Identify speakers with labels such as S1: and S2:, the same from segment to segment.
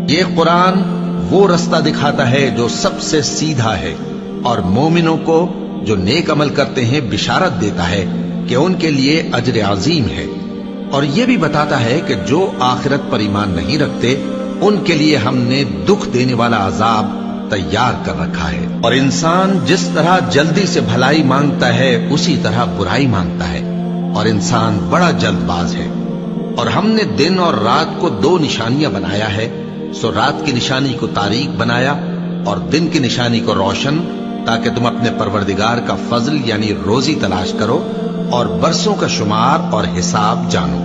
S1: یہ قرآن وہ رستہ دکھاتا ہے جو سب سے سیدھا ہے، اور مومنوں کو جو نیک عمل کرتے ہیں بشارت دیتا ہے کہ ان کے لیے اجر عظیم ہے، اور یہ بھی بتاتا ہے کہ جو آخرت پر ایمان نہیں رکھتے ان کے لیے ہم نے دکھ دینے والا عذاب تیار کر رکھا ہے۔ اور انسان جس طرح جلدی سے بھلائی مانگتا ہے اسی طرح برائی مانگتا ہے، اور انسان بڑا جلد باز ہے۔ اور ہم نے دن اور رات کو دو نشانیاں بنایا ہے، سو رات کی نشانی کو تاریک بنایا اور دن کی نشانی کو روشن، تاکہ تم اپنے پروردگار کا فضل یعنی روزی تلاش کرو اور برسوں کا شمار اور حساب جانو۔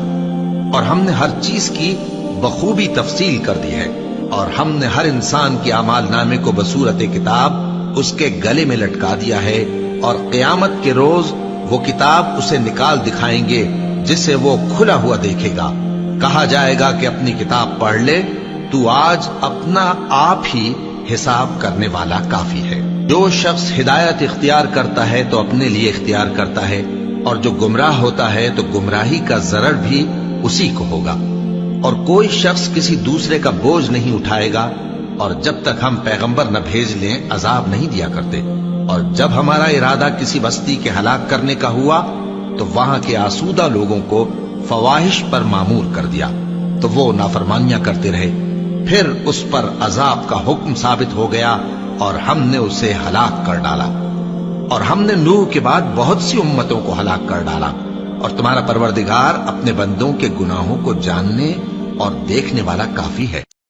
S1: اور ہم نے ہر چیز کی بخوبی تفصیل کر دی ہے، اور ہم نے ہر انسان کے اعمال نامے کو بصورت کتاب اس کے گلے میں لٹکا دیا ہے، اور قیامت کے روز وہ کتاب اسے نکال دکھائیں گے جسے وہ کھلا ہوا دیکھے گا۔ کہا جائے گا کہ اپنی کتاب پڑھ لے، تو آج اپنا آپ ہی حساب کرنے والا کافی ہے۔ جو شخص ہدایت اختیار کرتا ہے تو اپنے لیے اختیار کرتا ہے، اور جو گمراہ ہوتا ہے تو گمراہی کا ضرر بھی اسی کو ہوگا۔ اور کوئی شخص کسی دوسرے کا بوجھ نہیں اٹھائے گا، اور جب تک ہم پیغمبر نہ بھیج لیں عذاب نہیں دیا کرتے۔ اور جب ہمارا ارادہ کسی بستی کے ہلاک کرنے کا ہوا تو وہاں کے آسودہ لوگوں کو فواحش پر مامور کر دیا، تو وہ نافرمانیاں کرتے رہے۔ پھر اس پر عذاب کا حکم ثابت ہو گیا اور ہم نے اسے ہلاک کر ڈالا۔ اور ہم نے نوح کے بعد بہت سی امتوں کو ہلاک کر ڈالا، اور تمہارا پروردگار اپنے بندوں کے گناہوں کو جاننے اور دیکھنے والا کافی ہے۔